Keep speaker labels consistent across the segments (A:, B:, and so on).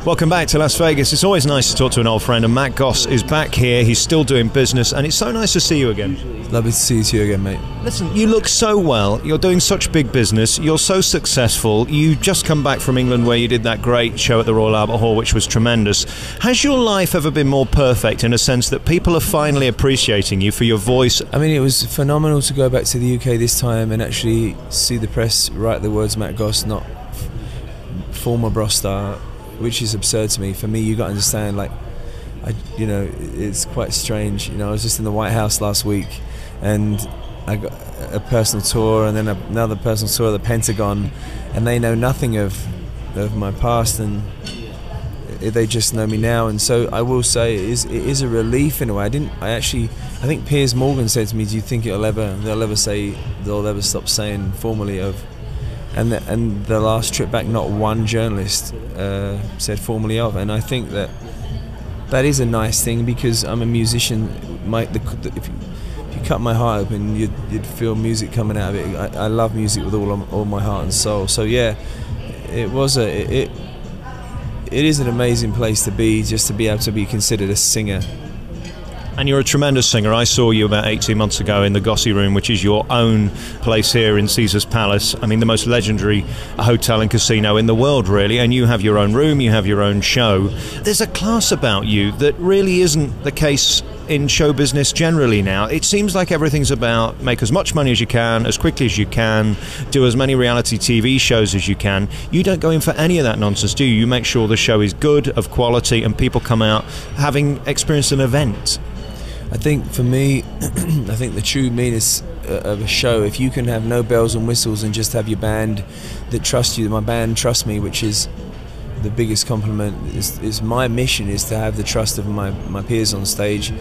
A: Welcome back to Las Vegas. It's always nice to talk to an old friend, and Matt Goss is back here. He's still doing business, and it's so nice to see you again.
B: Lovely to see you again, mate.
A: Listen, you look so well. You're doing such big business. You're so successful. You just come back from England where you did that great show at the Royal Albert Hall, which was tremendous. Has your life ever been more perfect in a sense that people are finally appreciating you for your voice?
B: I mean, it was phenomenal to go back to the UK this time and actually see the press write the words Matt Goss, not former Bros star, which is absurd to me. For me, you got to understand, like, it's quite strange. I was just in the White House last week, and I got a personal tour, and then another personal tour of the Pentagon, and they know nothing of my past, and they just know me now. And so I will say it is a relief in a way. I think Piers Morgan said to me, "Do you think they'll ever stop saying formally of?" And the last trip back, not one journalist said formally of, and I think that is a nice thing, because I'm a musician. If you cut my heart open, you'd feel music coming out of it. I love music with all my heart and soul. So yeah, it is an amazing place to be, just to be able to be considered a singer.
A: And you're a tremendous singer. I saw you about 18 months ago in the Gossy Room, which is your own place here in Caesar's Palace. I mean, the most legendary hotel and casino in the world, really. And you have your own room, you have your own show. There's a class about you that really isn't the case in show business generally now. It seems like everything's about make as much money as you can, as quickly as you can, do as many reality TV shows as you can. You don't go in for any of that nonsense, do you? You make sure the show is good, of quality, and people come out having experienced an event.
B: I think for me, I think the true meanness of a show, if you can have no bells and whistles and just have your band that trust you, my band trusts me, which is the biggest compliment, is my mission is to have the trust of my peers on stage.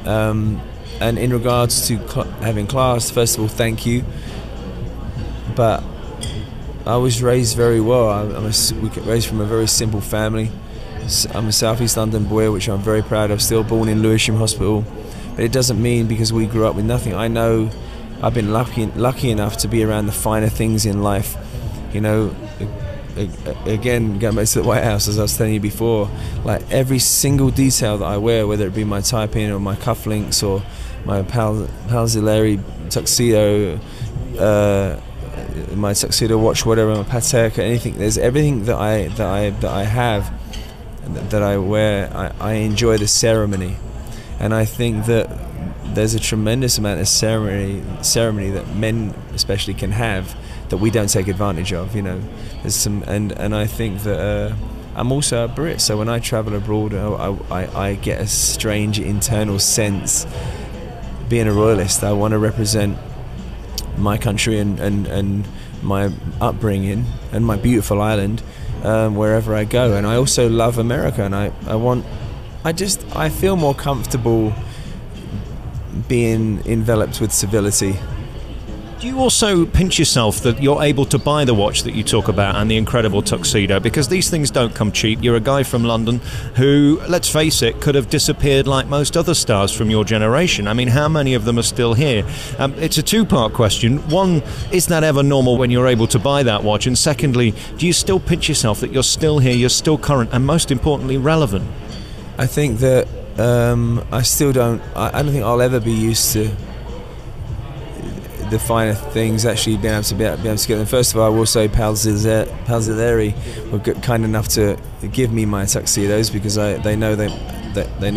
B: And in regards to having class, first of all, thank you. But I was raised very well. We were raised from a very simple family. I'm a South East London boy, which I'm very proud of, still born in Lewisham Hospital. But it doesn't mean because we grew up with nothing. I know I've been lucky enough to be around the finer things in life. Again, going back to the White House, as I was telling you before, like every single detail that I wear, whether it be my tie-pin or my cufflinks or my Palzilleri tuxedo, my tuxedo watch, whatever, my Patek, anything. There's everything that I have, that I wear. I enjoy the ceremony, and I think that there's a tremendous amount of ceremony that men especially can have that we don't take advantage of. There's some, and I think that I'm also a Brit, so when I travel abroad, I get a strange internal sense. Being a royalist, I want to represent my country and my upbringing and my beautiful island wherever I go. And I also love America, and I feel more comfortable being enveloped with civility.
A: Do you also pinch yourself that you're able to buy the watch that you talk about and the incredible tuxedo? Because these things don't come cheap. You're a guy from London who, let's face it, could have disappeared like most other stars from your generation. I mean, how many of them are still here? It's a two-part question. One, is that ever normal when you're able to buy that watch? And secondly, do you still pinch yourself that you're still here, you're still current, and most importantly, relevant?
B: I think that I don't think I'll ever be used to the finer things, actually being able to get them. First of all, I will say Palzilleri were kind enough to give me my tuxedos, because they know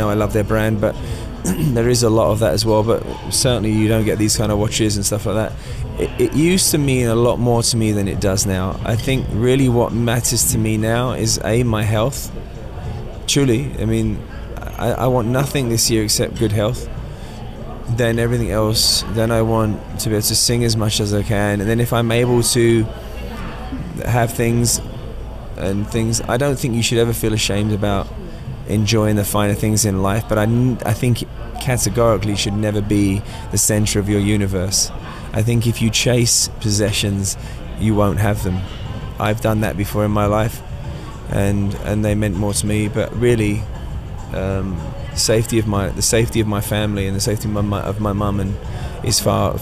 B: I love their brand, but there is a lot of that as well. But certainly you don't get these kind of watches and stuff like that. It used to mean a lot more to me than it does now. I think really what matters to me now is my health. Truly, I mean, I want nothing this year except good health. Then everything else, then I want to be able to sing as much as I can, and then if I'm able to have things, I don't think you should ever feel ashamed about enjoying the finer things in life, but I think categorically should never be the center of your universe. I think if you chase possessions, you won't have them. I've done that before in my life, and they meant more to me, but really the safety of my family and the safety of my mum and is far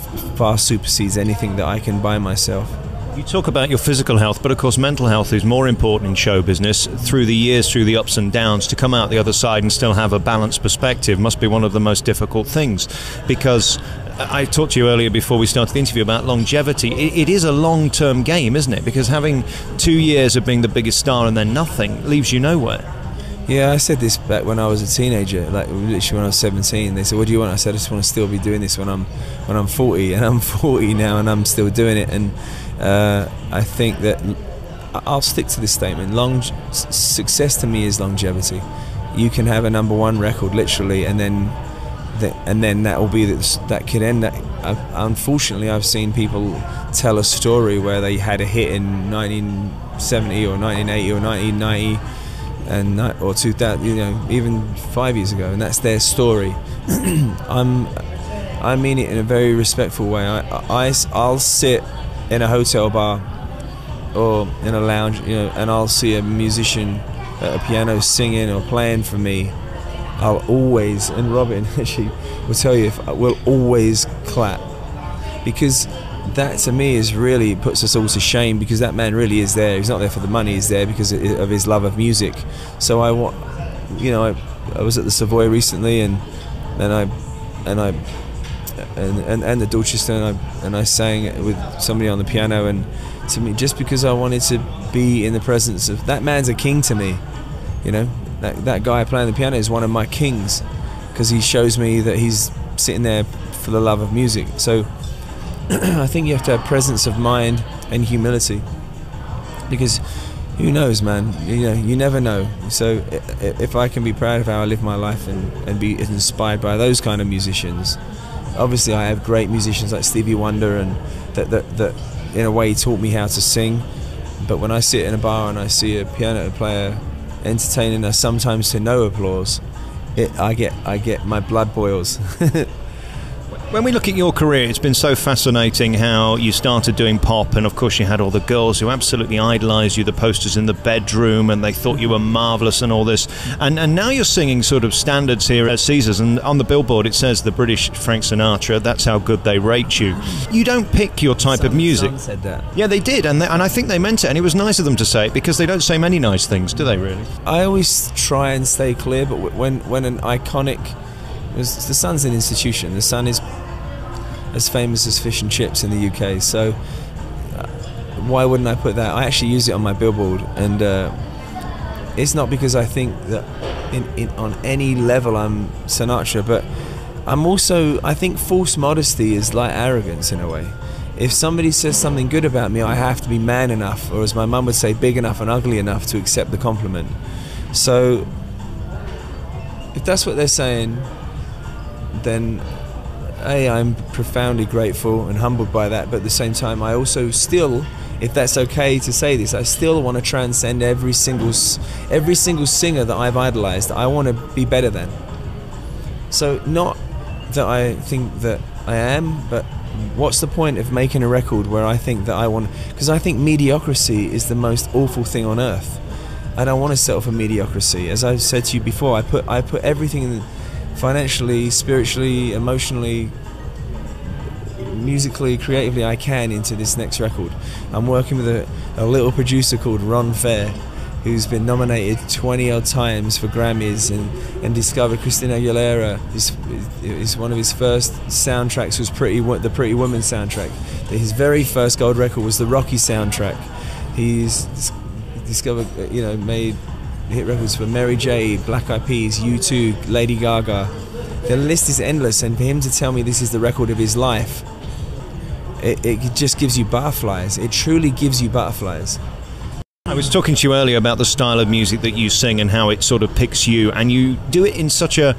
B: supersedes anything that I can buy myself.
A: You talk about your physical health, but of course mental health is more important in show business. Through the years, through the ups and downs, to come out the other side and still have a balanced perspective must be one of the most difficult things, because I talked to you earlier before we started the interview about longevity. It is a long-term game, isn't it? Because having 2 years of being the biggest star and then nothing leaves you nowhere.
B: Yeah, I said this back when I was a teenager, like literally when I was 17. They said, "What do you want?" I said, "I just want to still be doing this when I'm 40," and I'm 40 now, and I'm still doing it. And I think that I'll stick to this statement: success to me is longevity. You can have a #1 record, literally, and then that will be that could end. Unfortunately, I've seen people tell a story where they had a hit in 1970 or 1980 or 1990. Or 2000, even 5 years ago, and that's their story. I mean it in a very respectful way. I'll sit in a hotel bar or in a lounge, and I'll see a musician at a piano singing or playing for me. I'll always, and Robin actually will tell you, we'll always clap, because that to me is really puts us all to shame, because that man really is there. He's not there for the money. He's there because of his love of music. So I was at the Savoy recently, and the Dorchester, and I sang with somebody on the piano, and to me, just because I wanted to be in the presence of that man's a king to me. That guy playing the piano is one of my kings, because he shows me that he's sitting there for the love of music. So I think you have to have presence of mind and humility, because who knows, man? You never know. So if I can be proud of how I live my life and be inspired by those kind of musicians. Obviously I have great musicians like Stevie Wonder, and that in a way taught me how to sing. But when I sit in a bar and I see a piano player entertaining us sometimes to no applause, I get my blood boils.
A: When we look at your career, it's been so fascinating how you started doing pop, and of course you had all the girls who absolutely idolised you, the posters in the bedroom, and they thought you were marvellous and all this. And now you're singing sort of standards here at Caesars, and on the billboard it says the British Frank Sinatra, that's how good they rate you. You don't pick your type of music.
B: Someone said that.
A: Yeah, they did, and I think they meant it, and it was nice of them to say it, because they don't say many nice things, do they really?
B: I always try and stay clear, but when an iconic... The Sun's an institution. The Sun is as famous as fish and chips in the UK, so why wouldn't I put that? I actually use it on my billboard, and it's not because I think that on any level I'm Sinatra, but I think false modesty is like arrogance in a way. If somebody says something good about me, I have to be man enough, or as my mum would say, big enough and ugly enough to accept the compliment. So if that's what they're saying, then I'm profoundly grateful and humbled by that, but at the same time I also still, if that's okay to say this, I still want to transcend every single singer that I've idolized. I want to be better than. So not that I think that I am, but what's the point of making a record where I think that I want, because I think mediocrity is the most awful thing on earth. I don't want to settle for mediocrity. As I've said to you before, I put everything in, financially, spiritually, emotionally, musically, creatively, I can into this next record. I'm working with a little producer called Ron Fair, who's been nominated 20 odd times for Grammys and discovered Christina Aguilera. Is one of his first soundtracks was the Pretty Woman soundtrack. His very first gold record was the Rocky soundtrack. He's discovered, made hit records for Mary J, Black Eyed Peas, U2, Lady Gaga. The list is endless, and for him to tell me this is the record of his life, it just gives you butterflies. It truly gives you butterflies.
A: I was talking to you earlier about the style of music that you sing and how it sort of picks you, and you do it in such a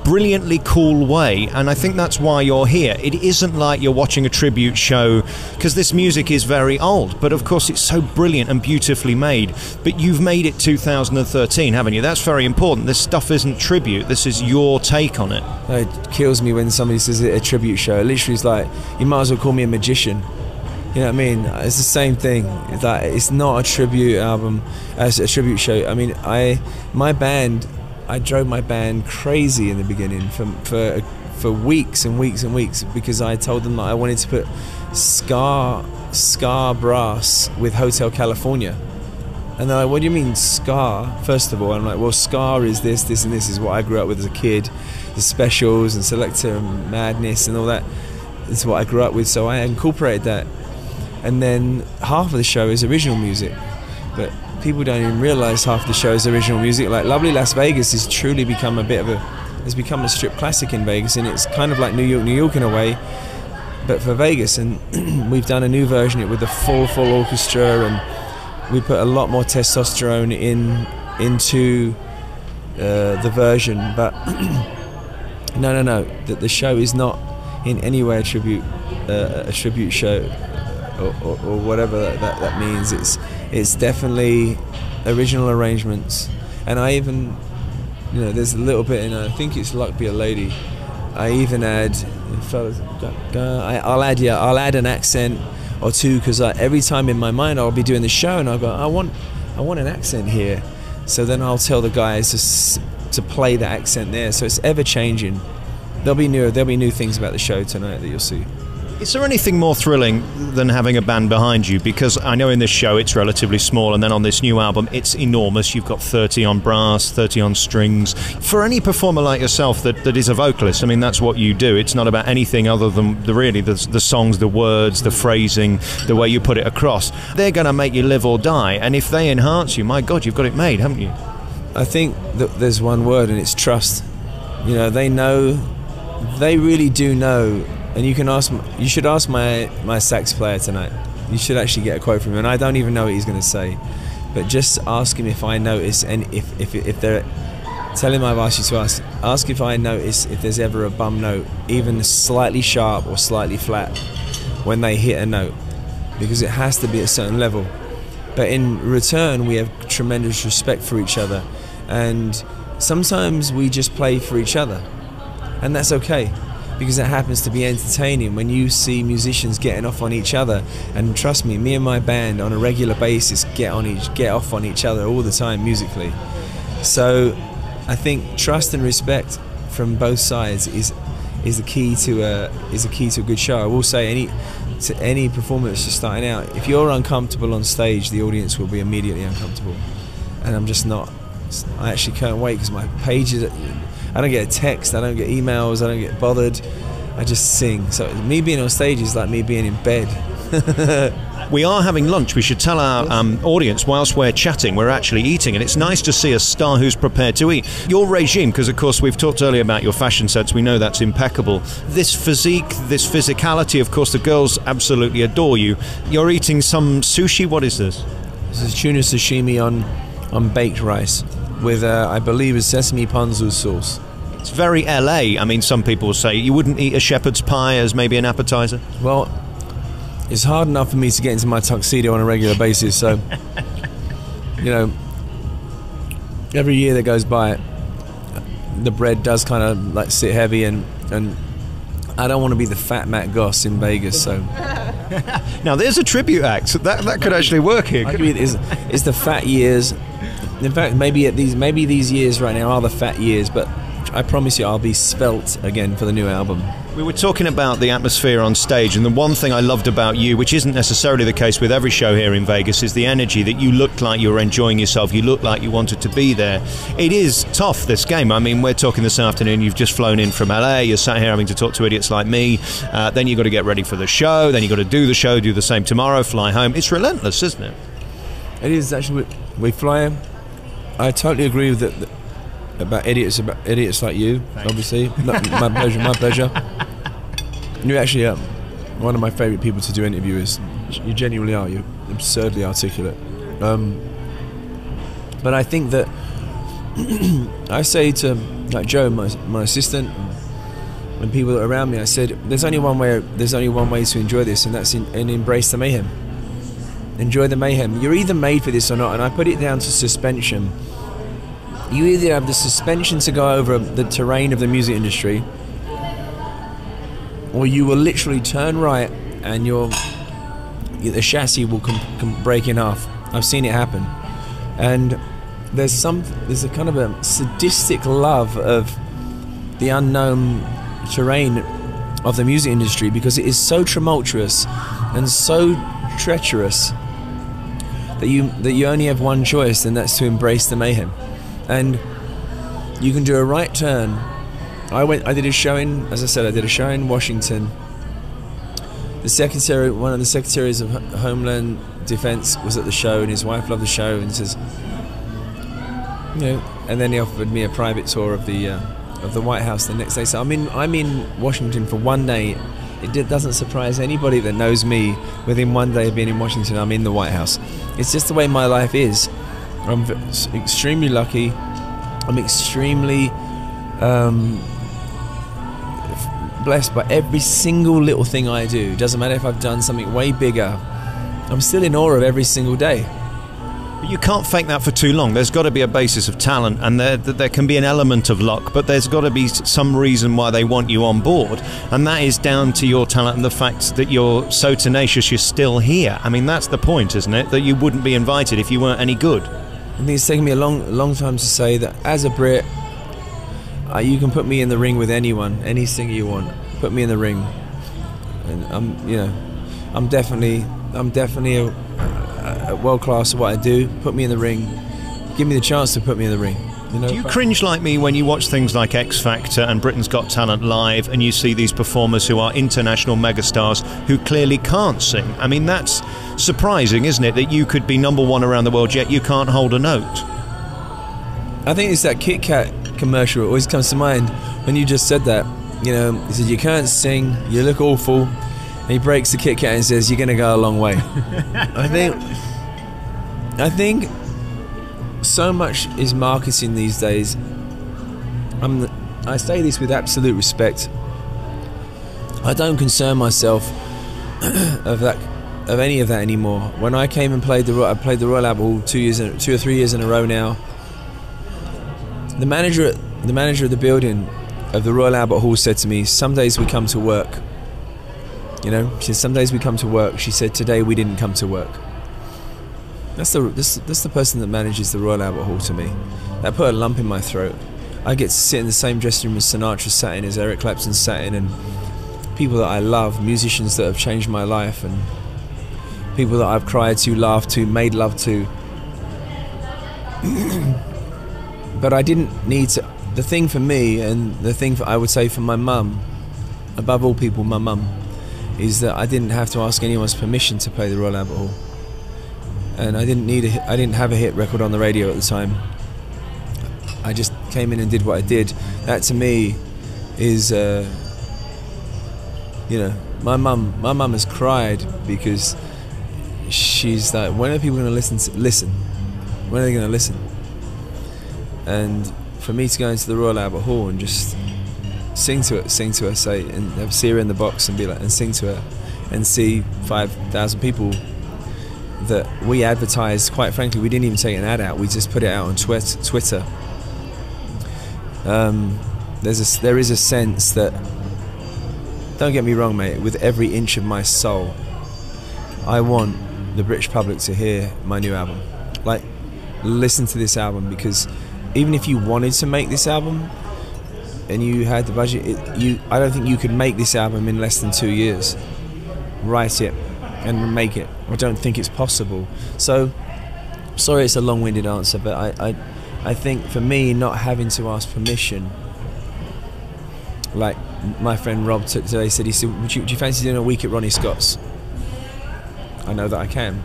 A: brilliantly cool way, and I think that's why you're here. It isn't like you're watching a tribute show, because this music is very old, but of course it's so brilliant and beautifully made. But you've made it 2013, haven't you? That's very important. This stuff isn't tribute, this is your take on it.
B: It kills me when somebody says it's a tribute show. It literally is like, you might as well call me a magician. You know what I mean? It's the same thing. It's not a tribute album, it's a tribute show. I mean, I drove my band crazy in the beginning for weeks and weeks and weeks, because I told them that I wanted to put ska ska brass with Hotel California. And they're like, what do you mean ska? First of all, I'm like, well, ska is this, and this is what I grew up with as a kid. The Specials and Selector and Madness and all that is what I grew up with, so I incorporated that. And then half of the show is original music, but people don't even realize half the show is original music. Like Lovely Las Vegas has truly become has become a strip classic in Vegas, and it's kind of like New York in a way, but for Vegas. And we've done a new version with the full orchestra, and we put a lot more testosterone into the version. But no, the show is not in any way a tribute show or whatever that means. It's definitely original arrangements, and I even, there's a little bit in, I think it's Luck Be a Lady, I even add, I'll add an accent or two, because every time in my mind I'll be doing the show and I'll go, I want an accent here, so then I'll tell the guys to play the accent there. So it's ever changing. There'll be new things about the show tonight that you'll see.
A: Is there anything more thrilling than having a band behind you? Because I know in this show it's relatively small, and then on this new album it's enormous. You've got 30 on brass, 30 on strings. For any performer like yourself that is a vocalist, I mean, that's what you do. It's not about anything other than the songs, the words, the phrasing, the way you put it across. They're going to make you live or die, and if they enhance you, my God, you've got it made, haven't you?
B: I think that there's one word, and it's trust. They know, they really do know. And you should ask my sax player tonight. You should actually get a quote from him, and I don't even know what he's going to say, but just ask him if I notice, and if they're, tell him I've asked you to ask if I notice if there's ever a bum note, even slightly sharp or slightly flat, when they hit a note, because it has to be at a certain level. But in return, we have tremendous respect for each other, and sometimes we just play for each other, and that's okay, because it happens to be entertaining when you see musicians getting off on each other. And trust me and my band on a regular basis get off on each other all the time musically. So I think trust and respect from both sides is the key to a good show. I will say any performer that's just starting out, if you're uncomfortable on stage, the audience will be immediately uncomfortable, and I'm just not. I actually can't wait, because my pages, I don't get a text, I don't get emails, I don't get bothered, I just sing. So me being on stage is like me being in bed.
A: We are having lunch. We should tell our audience, whilst we're chatting, we're actually eating, and it's nice to see a star who's prepared to eat. Your regime, because of course we've talked earlier about your fashion sense, we know that's impeccable. This physique, this physicality, of course the girls absolutely adore you. You're eating some sushi. What is this?
B: This is tuna sashimi on baked rice with I believe a sesame ponzu sauce.
A: It's very LA. I mean, some people will say you wouldn't eat a shepherd's pie as maybe an appetizer.
B: Well, it's hard enough for me to get into my tuxedo on a regular basis, so every year that goes by, the bread does kind of like sit heavy, and I don't want to be the fat Matt Goss in Vegas. So
A: now there's a tribute act that could actually work here.
B: It's the fat years. In fact, maybe these years right now are the fat years, but I promise you I'll be svelte again for the new album.
A: We were talking about the atmosphere on stage, and the one thing I loved about you, which isn't necessarily the case with every show here in Vegas, is the energy that you looked like you were enjoying yourself. You looked like you wanted to be there. It is tough, this game. I mean, we're talking this afternoon, you've just flown in from LA, you're sat here having to talk to idiots like me, then you've got to get ready for the show, then you've got to do the show, do the same tomorrow, fly home. It's relentless, isn't it?
B: It is, actually. We fly. I totally agree with that. About idiots like you. Thanks. Obviously. My pleasure. You're actually one of my favourite people to do interviews. You genuinely are. You're absurdly articulate. But I think that I say to like Joe, my assistant, and people that are around me, I said, there's only one way to enjoy this, and that's and embrace the mayhem. Enjoy the mayhem. You're either made for this or not, and I put it down to suspension. You either have the suspension to go over the terrain of the music industry, or you will literally turn right and the chassis will break in half. I've seen it happen. And there's a kind of a sadistic love of the unknown terrain of the music industry, because it is so tumultuous and so treacherous that you only have one choice, and that's to embrace the mayhem. And you can do a right turn. I did a show in, as I said, I did a show in Washington. One of the secretaries of Homeland Defense was at the show, and his wife loved the show, and says, and then he offered me a private tour of the White House the next day. So I'm in Washington for one day. It doesn't surprise anybody that knows me. Within one day of being in Washington, I'm in the White House. It's just the way my life is. I'm extremely lucky. I'm extremely blessed by every single little thing I do. Doesn't matter if I've done something way bigger. I'm still in awe of every single day.
A: But you can't fake that for too long. There's got to be a basis of talent, and there can be an element of luck, but there's got to be some reason why they want you on board, and that is down to your talent and the fact that you're so tenacious you're still here. I mean, that's the point, isn't it? That you wouldn't be invited if you weren't any good.
B: I think it's taken me a long time to say that as a Brit, you can put me in the ring with anyone, any singer you want. Put me in the ring, and I'm definitely a world class at what I do. Put me in the ring. Give me the chance to put me in the ring.
A: Do you cringe like me when you watch things like X Factor and Britain's Got Talent live, and you see these performers who are international megastars who clearly can't sing? I mean, that's surprising, isn't it, that you could be #1 around the world yet you can't hold a note?
B: I think it's that Kit Kat commercial. It always comes to mind when you just said that. He said, you can't sing, you look awful. And he breaks the Kit Kat and says, you're going to go a long way. I think so much is marketing these days. I say this with absolute respect. I don't concern myself of any of that anymore. When I came and played the Royal Albert Hall 2 or 3 years in a row now. The manager of the building of the Royal Albert Hall said to me, some days we come to work. She said, some days we come to work. She said, today we didn't come to work. That's the person that manages the Royal Albert Hall to me. That put a lump in my throat. I get to sit in the same dressing room as Sinatra sat in, as Eric Clapton sat in, and people that I love, musicians that have changed my life, and people that I've cried to, laughed to, made love to. But I didn't need to. The thing for me, and the thing I would say for my mum, above all people, my mum, is that I didn't have to ask anyone's permission to play the Royal Albert Hall, and I didn't have a hit record on the radio at the time. I just came in and did what I did. That to me is, my mum has cried because she's like, when are people going to listen? When are they going to listen? And for me to go into the Royal Albert Hall and just sing to her, say, and see her in the box and be like, and sing to her, and see 5,000 people that we advertised. Quite frankly, we didn't even take an ad out. We just put it out on Twitter. There is a sense that, don't get me wrong, mate, with every inch of my soul, I want the British public to hear my new album. Like, listen to this album, because even if you wanted to make this album and you had the budget, I don't think you could make this album in less than 2 years. Write it and make it. I don't think it's possible. So, sorry it's a long-winded answer, but I think for me, not having to ask permission, like my friend Rob today said, he said, do you fancy doing a week at Ronnie Scott's? I know that I can.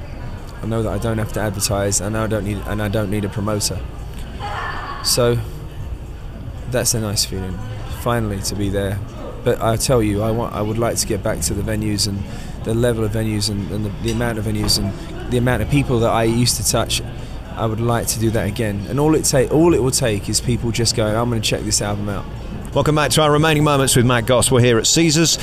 B: I know that I don't have to advertise, and I don't need a promoter. So that's a nice feeling, finally, to be there. But I tell you, I would like to get back to the venues and the level of venues and the amount of venues and the amount of people that I used to touch. I would like to do that again. And all it will take is people just going, I'm going to check this album out.
A: Welcome back to our remaining moments with Matt Goss. We're here at Caesars,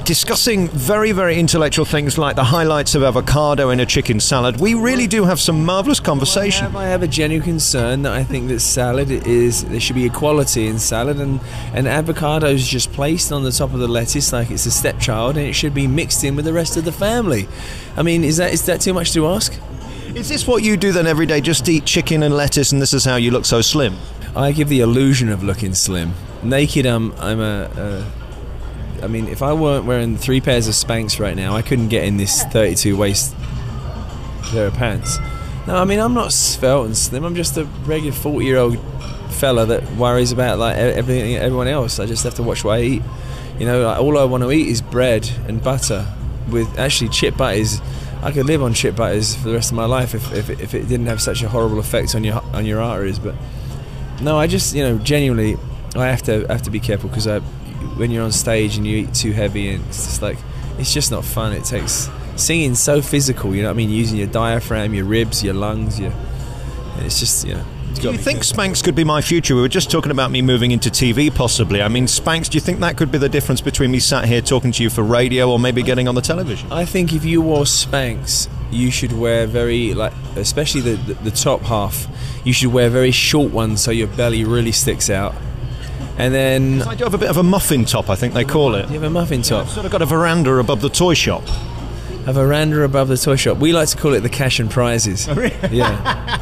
A: discussing very, very intellectual things like the highlights of avocado in a chicken salad. We really do have some marvellous conversation.
B: I have a genuine concern that I think that there should be equality in salad, and avocado is just placed on the top of the lettuce like it's a stepchild, and it should be mixed in with the rest of the family. I mean, is that too much to ask?
A: Is this what you do then every day, just eat chicken and lettuce, and this is how you look so slim?
B: I give the illusion of looking slim. Naked, I mean, if I weren't wearing 3 pairs of Spanx right now, I couldn't get in this 32 waist pair of pants. No, I mean, I'm not svelte and slim. I'm just a regular 40-year-old fella that worries about like everything, everyone else. I just have to watch what I eat. You know, like, all I want to eat is bread and butter. With actually chip butters, I could live on chip butters for the rest of my life if it didn't have such a horrible effect on your arteries. But no, I just, you know, genuinely, I have to be careful, because when you're on stage and you eat too heavy, and it's just like, it's just not fun. It takes singing so physical, you know what I mean? Using your diaphragm, your ribs, your lungs, it's just, you know.
A: Do you think Spanx could be my future? We were just talking about me moving into TV possibly. I mean, Spanx, do you think that could be the difference between me sat here talking to you for radio or maybe getting on the television? I
B: think if you wore Spanx, you should wear very, like, especially the top half, you should wear very short ones so your belly really sticks out. And then
A: I do have a bit of a muffin top, I think they call it.
B: You have a muffin top?
A: I've sort of got a veranda above the toy shop.
B: A veranda above the toy shop. We like to call it the cash and prizes.
A: Oh, really?
B: Yeah.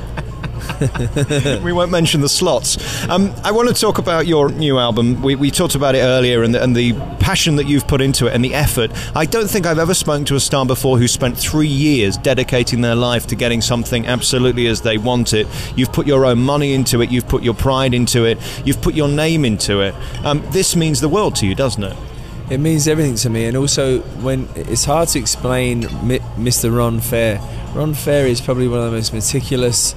A: We won't mention the slots. I want to talk about your new album. We talked about it earlier, and the passion that you've put into it and the effort. I don't think I've ever spoken to a star before who spent 3 years dedicating their life to getting something absolutely as they want it. You've put your own money into it, you've put your pride into it, you've put your name into it. This means the world to you, doesn't it?
B: It means everything to me, and also when it's hard to explain Mr. Ron Fair. Ron Fair is probably one of the most meticulous,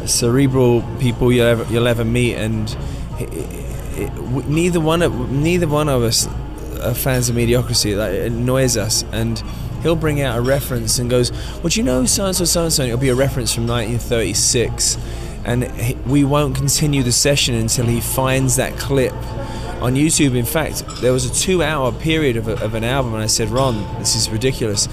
B: cerebral people you'll ever meet, and neither one of us are fans of mediocrity. Like, it annoys us, and he'll bring out a reference and goes, "Well, do you know so and so, and it'll be a reference from 1936, and we won't continue the session until he finds that clip on YouTube. In fact, there was a 2-hour period of an album, and I said, "Ron, this is ridiculous."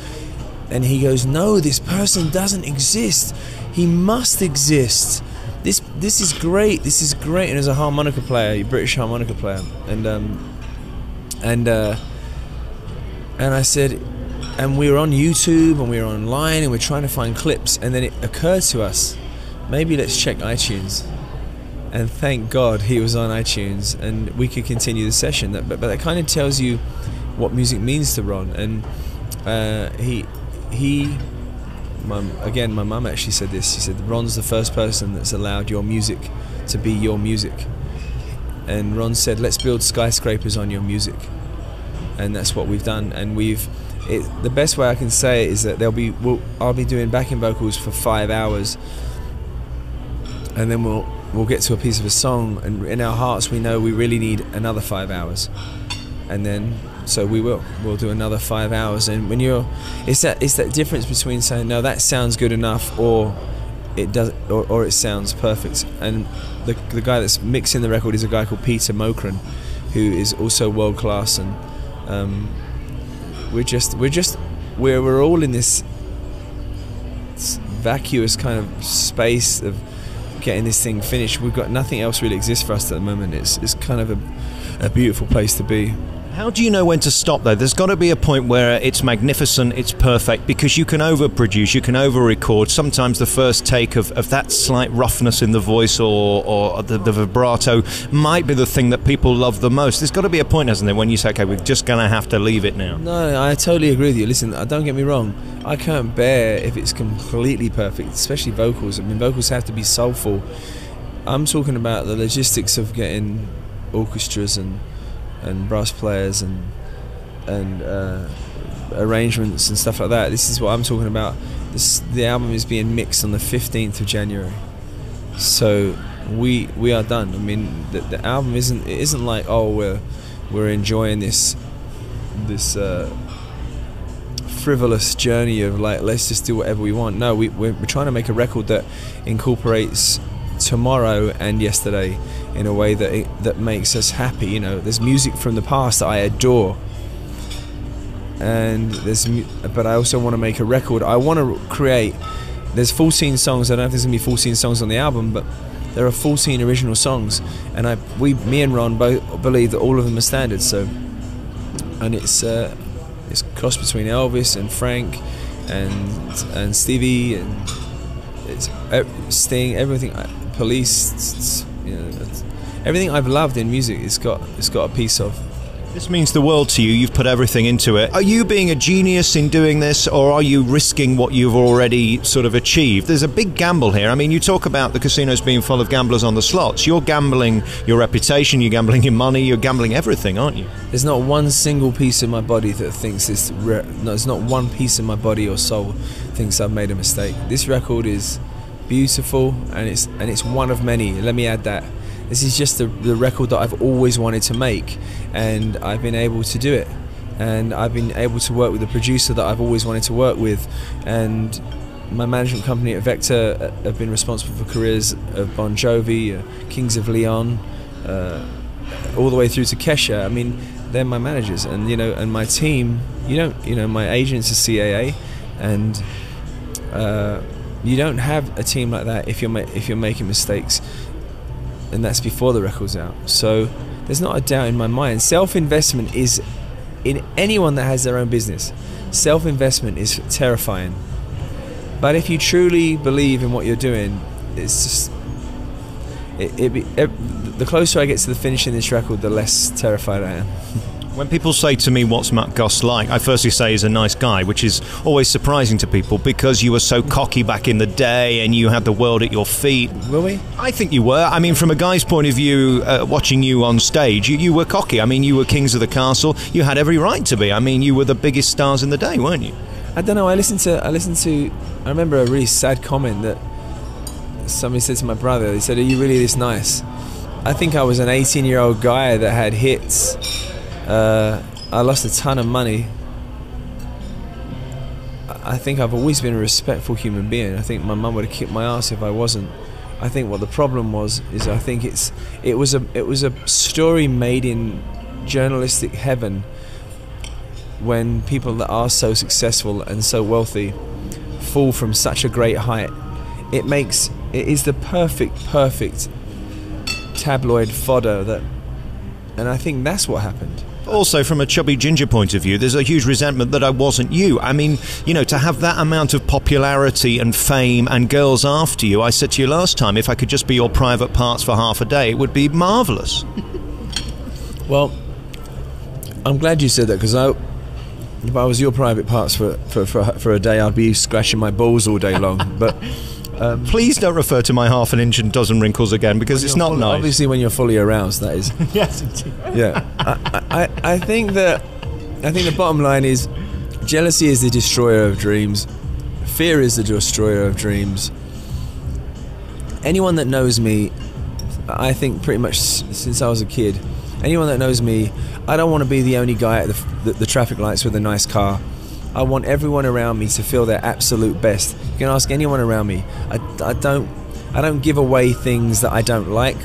B: And he goes, "No, this person doesn't exist. He must exist. This is great. This is great." And as a harmonica player, a British harmonica player, and I said, and we were on YouTube and we were online and we're trying to find clips, and then it occurred to us, maybe let's check iTunes. And thank God he was on iTunes, and we could continue the session. But that kind of tells you what music means to Ron. And my mum actually said this. She said, "Ron's the first person that's allowed your music to be your music." And Ron said, "Let's build skyscrapers on your music." And that's what we've done. And the best way I can say it is that I'll be doing backing vocals for 5 hours, and then we'll get to a piece of a song, and in our hearts we know we really need another 5 hours, and then so we'll do another 5 hours. And when it's that difference between saying, "No, that sounds good enough," or it does, or it sounds perfect. And the guy that's mixing the record is a guy called Peter Mokran, who is also world class. And we're all in this vacuous kind of space of getting this thing finished. We've got nothing else really exists for us at the moment. It's kind of a beautiful place to be.
A: How do you know when to stop, though? There's got to be a point where it's magnificent, it's perfect, because you can overproduce, you can over-record. Sometimes the first take of that slight roughness in the voice or the vibrato might be the thing that people love the most. There's got to be a point, hasn't there, when you say, "Okay, we're just going to have to leave it now"?
B: No, I totally agree with you. Listen, don't get me wrong. I can't bear if it's completely perfect, especially vocals. I mean, vocals have to be soulful. I'm talking about the logistics of getting orchestras and brass players and arrangements and stuff like that. This is what I'm talking about. The album is being mixed on the 15th of January, so we are done. I mean, the album isn't like, oh, we're enjoying this frivolous journey of like, let's just do whatever we want. No, we're trying to make a record that incorporates tomorrow and yesterday in a way that makes us happy. You know, there's music from the past that I adore, but I also want to make a record. I want to create. There's 14 songs. I don't know if there's gonna be 14 songs on the album, but there are 14 original songs, and me and Ron both believe that all of them are standards. So, and it's cross between Elvis and Frank and Stevie, and it's Sting, everything. Police, you know, everything I've loved in music, it's got a piece of.
A: This means the world to you. You've put everything into it. Are you being a genius in doing this, or are you risking what you've already sort of achieved? There's a big gamble here. I mean, you talk about the casinos being full of gamblers on the slots. You're gambling your reputation, you're gambling your money, you're gambling everything, aren't you?
B: There's not one single piece of my body that thinks this. No, there's not one piece of my body or soul thinks I've made a mistake. This record is beautiful, and it's one of many. Let me add that. This is just the record that I've always wanted to make, and I've been able to do it. And I've been able to work with the producer that I've always wanted to work with. And my management company at Vector have been responsible for careers of Bon Jovi, Kings of Leon, all the way through to Kesha. I mean, they're my managers, and and my team. My agent's a CAA, and you don't have a team like that if you're making mistakes. And that's before the record's out. So there's not a doubt in my mind. Self-investment is, in anyone that has their own business, self-investment is terrifying. But if you truly believe in what you're doing, it's just the closer I get to the finishing this record, the less terrified I am.
A: When people say to me, what's Matt Goss like? I firstly say he's a nice guy, which is always surprising to people because you were so cocky back in the day and you had the world at your feet.
B: Were we?
A: I think you were. I mean, from a guy's point of view, watching you on stage, you were cocky. I mean, you were kings of the castle. You had every right to be. I mean, you were the biggest stars in the day, weren't you?
B: I don't know. I remember a really sad comment that somebody said to my brother. They said, "Are you really this nice?" I think I was an 18-year-old guy that had hits. I lost a ton of money. I think I've always been a respectful human being. I think my mum would have kicked my ass if I wasn't. I think what the problem was is I think it was a story made in journalistic heaven when people that are so successful and so wealthy fall from such a great height. It is the perfect tabloid fodder and I think that's what happened.
A: Also, from a chubby ginger point of view, there's a huge resentment that I wasn't you. I mean, to have that amount of popularity and fame and girls after you, I said to you last time, if I could just be your private parts for half a day, it would be marvellous.
B: Well, I'm glad you said that, because if I was your private parts for a day, I'd be scratching my balls all day long. But
A: please don't refer to my half an inch and dozen wrinkles again, because it's not nice.
B: Obviously, when you're fully aroused, that is.
A: Yes, indeed.
B: Yeah, I think the bottom line is, jealousy is the destroyer of dreams. Fear is the destroyer of dreams. Anyone that knows me, I think pretty much since I was a kid, anyone that knows me, I don't want to be the only guy at the traffic lights with a nice car. I want everyone around me to feel their absolute best. You can ask anyone around me. I don't give away things that I don't like.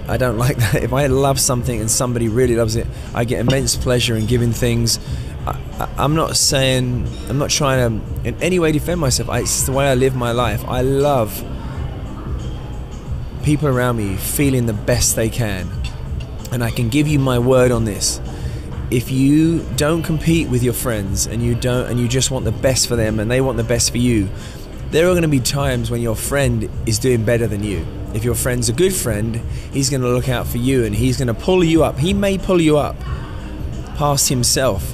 B: I don't like that. If I love something and somebody really loves it, I get immense pleasure in giving things. I'm not trying to in any way defend myself. It's just the way I live my life. I love people around me feeling the best they can. And I can give you my word on this. If you don't compete with your friends and you just want the best for them and they want the best for you, there are going to be times when your friend is doing better than you. If your friend's a good friend, he's going to look out for you and he's going to pull you up. He may pull you up past himself,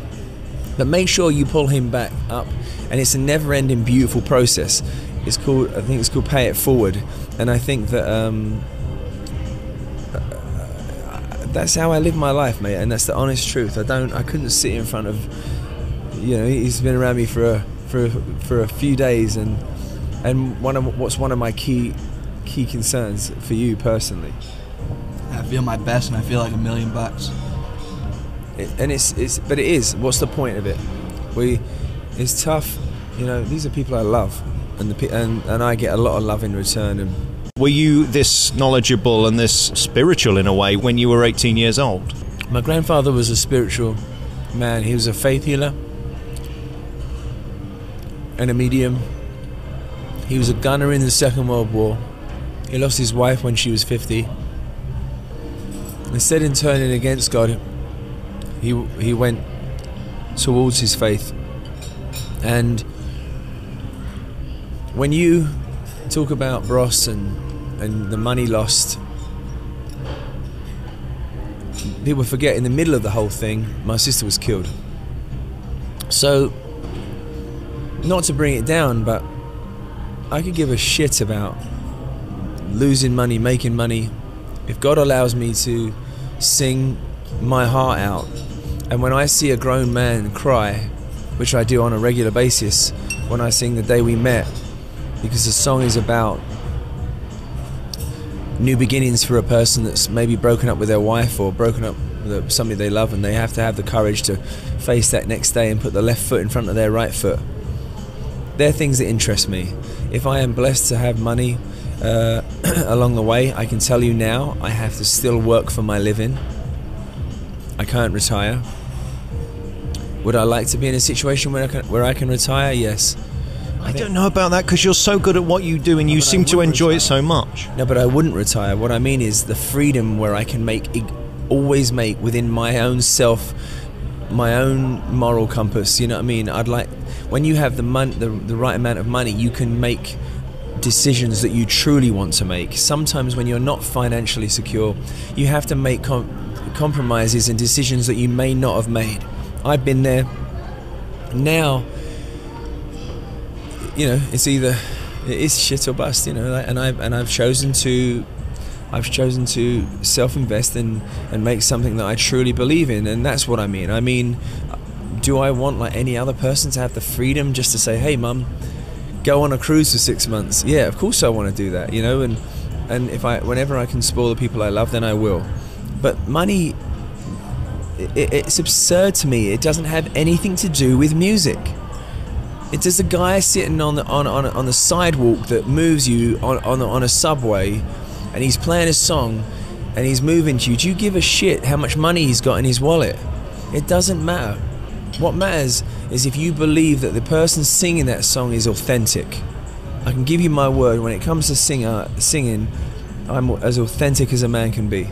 B: but make sure you pull him back up. And it's a never-ending beautiful process. I think it's called Pay It Forward. And I think that that's how I live my life, mate, and that's the honest truth. I couldn't sit in front of, he's been around me for a few days, and what's one of my key concerns for you personally?
C: I feel my best, and I feel like $1 million.
B: But it is. What's the point of it? It's tough. These are people I love, and I get a lot of love in return. And
A: were you this knowledgeable and this spiritual in a way when you were 18 years old?
B: My grandfather was a spiritual man. He was a faith healer and a medium. He was a gunner in the Second World War. He lost his wife when she was 50. Instead of turning against God, he went towards his faith. And when you talk about Bros and the money lost, people forget, in the middle of the whole thing, my sister was killed. So, not to bring it down, but I could give a shit about losing money, making money. If God allows me to sing my heart out, and when I see a grown man cry, which I do on a regular basis, when I sing The Day We Met, because the song is about new beginnings for a person that's maybe broken up with their wife or broken up with somebody they love, and they have to have the courage to face that next day and put the left foot in front of their right foot. They're things that interest me. If I am blessed to have money along the way, I can tell you now, I have to still work for my living. I can't retire. Would I like to be in a situation where I can retire? Yes.
A: I don't know about that, because you're so good at what you do and you seem to enjoy it so much.
B: No, but I wouldn't retire. What I mean is the freedom where I can always make within my own self, my own moral compass. You know what I mean? I'd like, when you have the right amount of money, you can make decisions that you truly want to make. Sometimes when you're not financially secure, you have to make compromises and decisions that you may not have made. I've been there. Now, you know, it is shit or bust, you know, and I've chosen to self-invest and make something that I truly believe in, and that's what I mean. I mean, do I want, like any other person, to have the freedom just to say, hey mum, go on a cruise for 6 months? Yeah, of course I want to do that, you know, and whenever I can spoil the people I love, then I will. But money, it's absurd to me. It doesn't have anything to do with music. It's just a guy sitting on the sidewalk that moves you on a subway, and he's playing a song and he's moving to you. Do you give a shit how much money he's got in his wallet? It doesn't matter. What matters is if you believe that the person singing that song is authentic. I can give you my word, when it comes to singing, I'm as authentic as a man can be.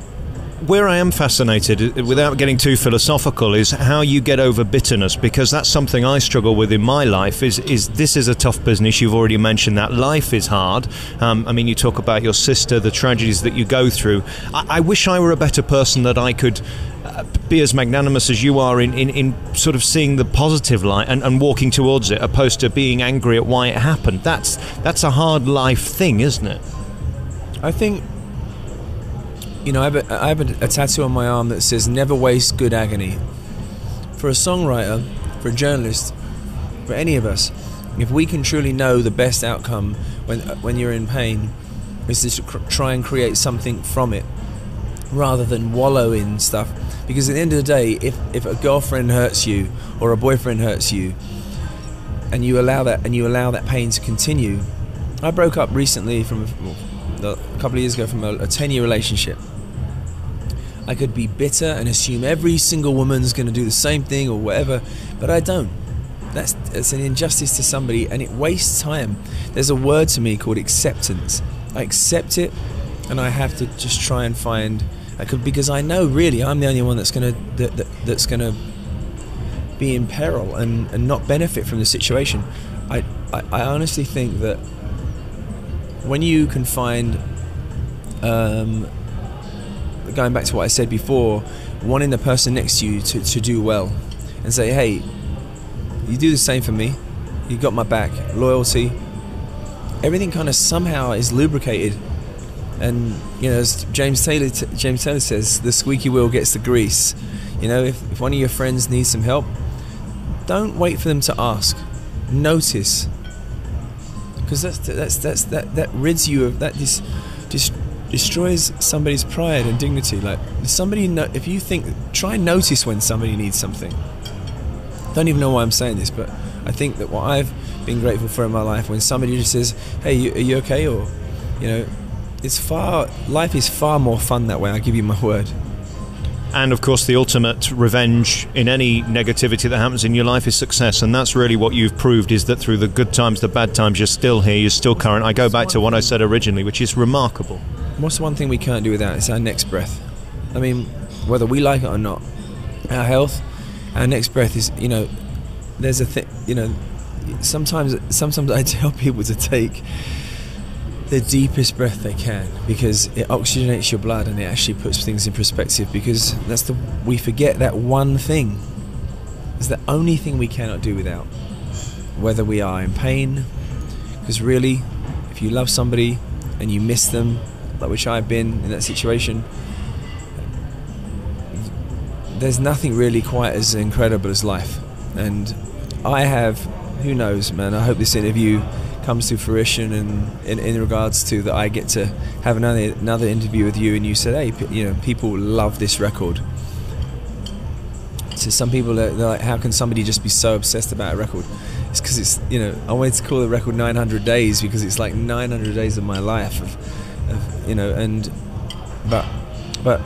A: Where I am fascinated, without getting too philosophical, is how you get over bitterness, because that's something I struggle with in my life. This is a tough business. You've already mentioned that life is hard. I mean, you talk about your sister, the tragedies that you go through. I wish I were a better person, that I could be as magnanimous as you are in sort of seeing the positive light and walking towards it, opposed to being angry at why it happened. That's a hard life thing, isn't it?
B: I think, you know, I have a tattoo on my arm that says "Never waste good agony." For a songwriter, for a journalist, for any of us, if we can truly know the best outcome when you're in pain, is to try and create something from it, rather than wallow in stuff. Because at the end of the day, if a girlfriend hurts you or a boyfriend hurts you, and you allow that pain to continue. I broke up recently a couple of years ago from a 10-year relationship. I could be bitter and assume every single woman's going to do the same thing or whatever, but I don't. It's an injustice to somebody, and it wastes time. There's a word to me called acceptance. I accept it, and I have to just try and find, because I know really I'm the only one that's going to be in peril and not benefit from the situation. I honestly think that when you can find, going back to what I said before, wanting the person next to you to do well, and say, hey, you do the same for me, you got my back, loyalty, everything kind of somehow is lubricated. And you know, as James Taylor says, the squeaky wheel gets the grease. You know, if one of your friends needs some help, don't wait for them to ask. Notice, because that rids you of that. Destroys somebody's pride and dignity. Like if you think, try and notice when somebody needs something. Don't even know why I'm saying this, but I think that what I've been grateful for in my life, when somebody just says, "Hey, are you okay?" or, you know, life is far more fun that way. I give you my word.
A: And of course, the ultimate revenge in any negativity that happens in your life is success, and that's really what you've proved, is that through the good times, the bad times, you're still here, you're still current. I go back to what I said originally, which is remarkable.
B: What's the one thing we can't do without? It's our next breath. I mean, whether we like it or not, our health, our next breath is, you know, there's a thing, you know, sometimes I tell people to take the deepest breath they can, because it oxygenates your blood and it actually puts things in perspective. Because we forget that one thing is the only thing we cannot do without, whether we are in pain. Because really, if you love somebody and you miss them, like which I've been in that situation, there's nothing really quite as incredible as life. And I have, who knows, man, I hope this interview comes to fruition, and in regards to that, I get to have another interview with you, and you said, hey, people love this record. So some people they're like, how can somebody just be so obsessed about a record? It's because it's, I wanted to call the record 900 Days because it's like 900 days of my life but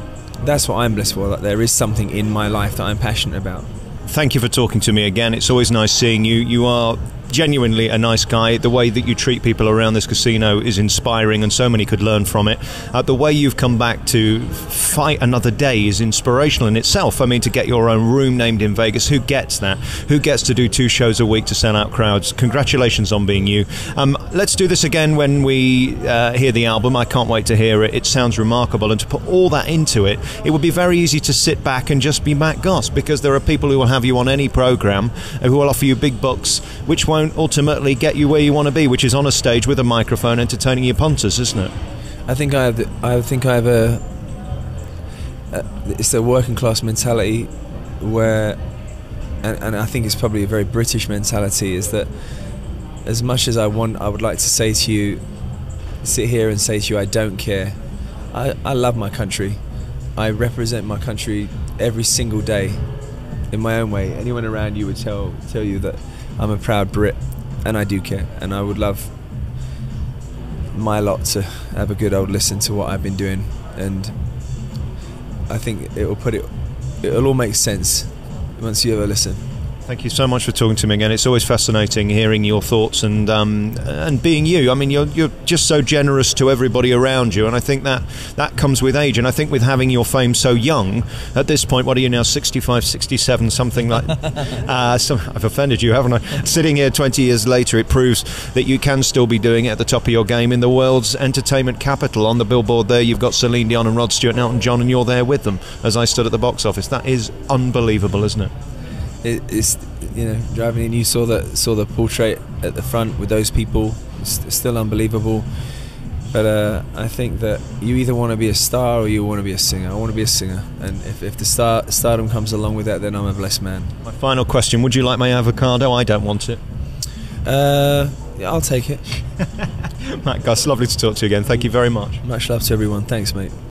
B: that's what I'm blessed for, that there is something in my life that I'm passionate about.
A: Thank you for talking to me again. It's always nice seeing you. You are genuinely a nice guy. The way that you treat people around this casino is inspiring, and so many could learn from it. The way you've come back to fight another day is inspirational in itself. I mean, to get your own room named in Vegas, who gets that? Who gets to do 2 shows a week to sell out crowds? Congratulations on being you. Let's do this again when we hear the album. I can't wait to hear it. It sounds remarkable, and to put all that into it, it would be very easy to sit back and just be Matt Goss, because there are people who will have you on any program who will offer you big bucks, which won't ultimately get you where you want to be, which is on a stage with a microphone entertaining your punters, isn't it?
B: I think I have it's a working class mentality where, and I think it's probably a very British mentality, is that as much as I would like to say to you, sit here and say to you, I don't care. I love my country. I represent my country every single day in my own way. Anyone around you would tell you that I'm a proud Brit, and I do care, and I would love my lot to have a good old listen to what I've been doing, and I think it'll all make sense once you ever listen.
A: Thank you so much for talking to me again. It's always fascinating hearing your thoughts and being you. I mean, you're just so generous to everybody around you, and I think that comes with age. And I think with having your fame so young, at this point, what are you now, 65, 67, something like I've offended you, haven't I? Sitting here 20 years later, it proves that you can still be doing it at the top of your game in the world's entertainment capital. On the billboard there, you've got Celine Dion and Rod Stewart and Elton John, and you're there with them as I stood at the box office. That is unbelievable, isn't it?
B: It's driving in, you saw the portrait at the front with those people. It's still unbelievable. But I think that you either want to be a star or you want to be a singer. I want to be a singer, and if the stardom comes along with that, then I'm a blessed man.
A: My final question: would you like my avocado? I don't want it.
B: Yeah, I'll take it.
A: Matt Goss, lovely to talk to you again. Thank you very much.
B: Much love to everyone. Thanks, mate.